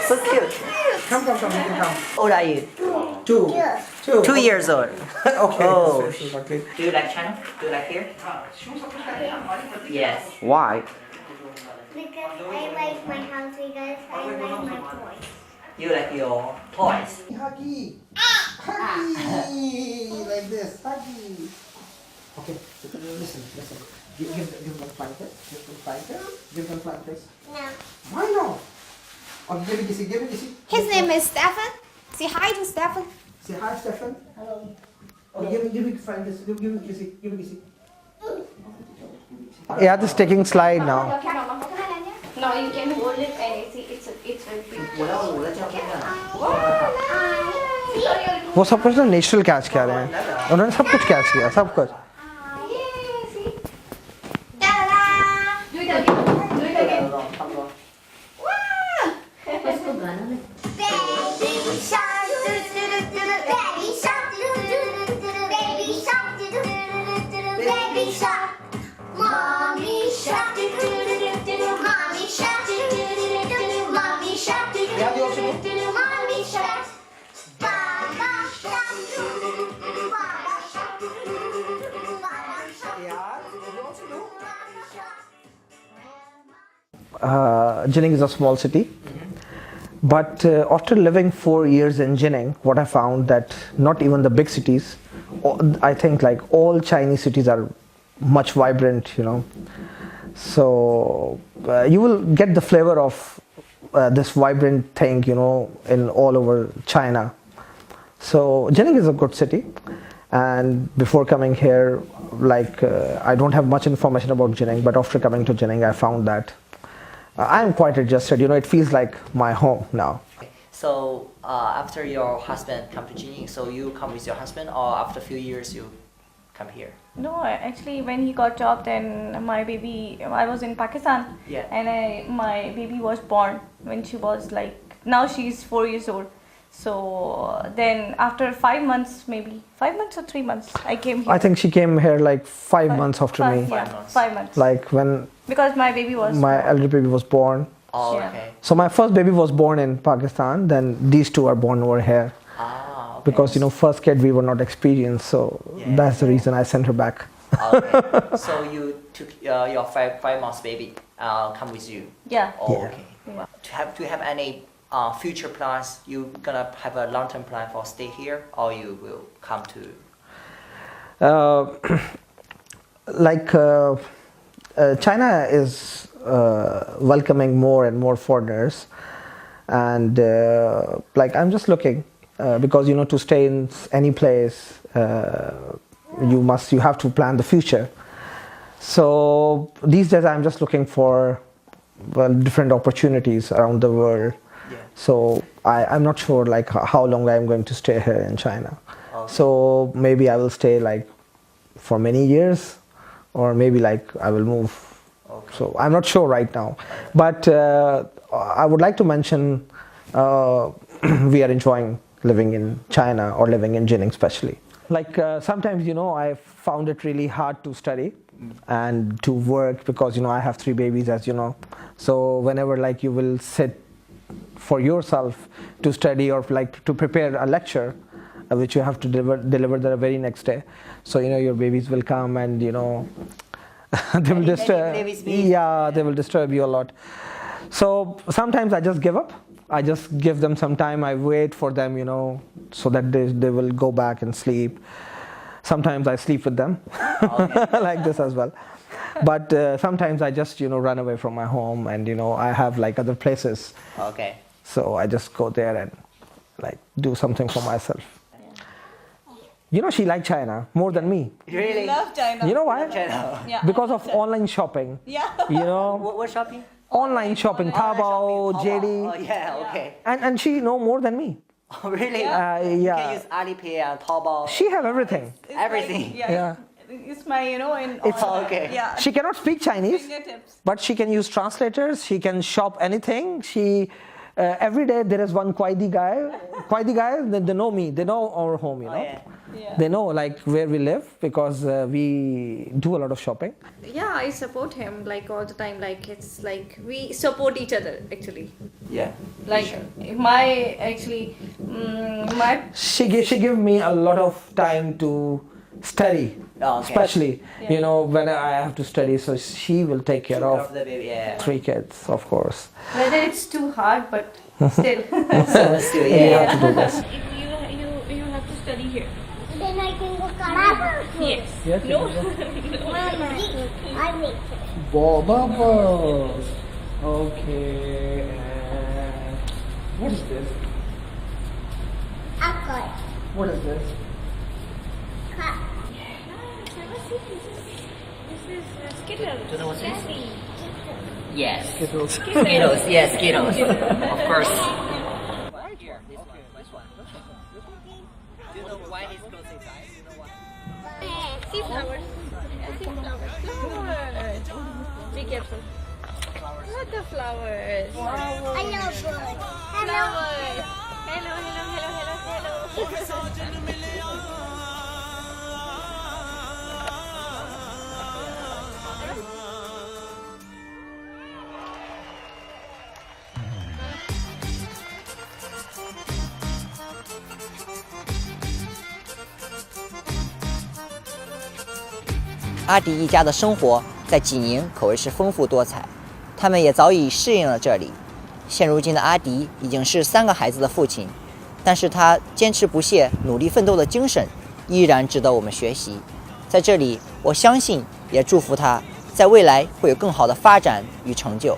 So cute. Come, you can come. How old are you? Two. 2 years old. Okay. Oh. Okay. Do you like China? Do you like here? Yes. Why? Because I like my house because I like my toys. You like your toys. Huggy. Huggy. Like this. Huggy. Okay. Listen. Give them blanket. Give them blankets. No. Why not? Okay, give me kissy. His name is Stefan. Say hi to Stefan. Say hi, Stefan. Hello. Oh, give me blankets. Give me kissy. Yeah, this taking slide now. No, you can hold it and it's very big. वो सब कुछ ना natural catch किया रहे हैं उन्होंने सब कुछ कैच किया सब कुछ Do it again. Baby shark, baby shark, baby shark, baby shark, mommy shark, mommy shark, mommy shark, mommy shark, Baba shark, Baba shark, Baba shark. Jining is a small city. But after living 4 years in Jining, what I found that not even the big cities, I think like all Chinese cities are much vibrant, you know. So you will get the flavor of this vibrant thing, you know, in all over China. So Jining is a good city. And before coming here, like I don't have much information about Jining, but after coming to Jining, I found that I'm quite adjusted, you know, it feels like my home now. So after your husband come to Jining, so you come with your husband, or after a few years you come here? No, actually, when he got job, then my baby, I was in Pakistan, Yeah. and my baby was born when she was like, now she's 4 years old. So then after 5 months, maybe 5 months or 3 months, I came here. I think she came here like 5 months after me. Yeah, 5 months. 5 months. Like when Because my baby was my elder baby was born. Oh, Yeah. okay. So my first baby was born in Pakistan, then these two are born over here. Ah, okay. Because, you know, first kid we were not experienced, so Yeah. that's the reason I sent her back. Okay. So you took your five months baby come with you. Yeah. Oh, Yeah. okay. Do you have any future plans? You gonna have a long-term plan for stay here, or you will come to? China is welcoming more and more foreigners, and like I'm just looking because, you know, to stay in any place you have to plan the future. So these days I'm just looking for different opportunities around the world. Yeah. So I'm not sure like how long I'm going to stay here in China. Okay. So maybe I will stay like for many years, or maybe like I will move. Okay. So I'm not sure right now. But I would like to mention we are enjoying living in China, or living in Jining especially. Like sometimes, you know, I found it really hard to study and to work because, you know, I have 3 babies, as you know. So whenever like you will sit for yourself to study or like to prepare a lecture which you have to deliver the very next day, so, you know, your babies will come and, you know, they will disturb. Yeah, they will disturb you a lot. So sometimes I just give up. I just give them some time. I wait for them, you know, so that they will go back and sleep. Sometimes I sleep with them, like this as well. But sometimes I just, you know, run away from my home, and, you know, I have like other places. Okay. So I just go there and like do something for myself. You know, she liked China more than me. Really? Love China. You know why? China. Yeah. Because of online shopping. Yeah. You know, What shopping? online shopping, Taobao, Oh, JD, yeah. Okay. and she know more than me. Oh, really? Yeah. You can Yeah, use Alipay and Taobao. she have everything. It's Everything. Like, Yeah. It's my, you know, in It's- all, Okay. Yeah. She cannot speak Chinese, Fingertips. but she can use translators. She can shop anything. She every day there is one Kwaidi guy. Kwaidi guy, they know me. They know our home, you know. yeah. They know like where we live because we do a lot of shopping. Yeah, I support him like all the time. Like it's like we support each other actually. Yeah. Like my actually my She give me a lot of time to study, Oh, okay. especially you know when I have to study. So she will take care of the baby, yeah. 3 kids, of course. whether it's too hard, but still. So still, We yeah. have to do this. you have to study here. Then I can go Karate. Yes. Yes. No. Mama, I make it. Bubbles. Okay. What is this? Apple. What is this? Cut. This is Skittles. Do you know what it is? Candy. Yes. Skittles. Skittles, yes, Skittles. Of course. Right here, this one. Do you know why it's closed inside? Do you know why? See flowers. See flowers. Flowers. Be careful. What the flowers? I love birds. Flowers. Hello.阿迪一家的生活在济宁可谓是丰富多彩，他们也早已适应了这里。现如今的阿迪已经是3个孩子的父亲，但是他坚持不懈、努力奋斗的精神依然值得我们学习。在这里，我相信也祝福他在未来会有更好的发展与成就。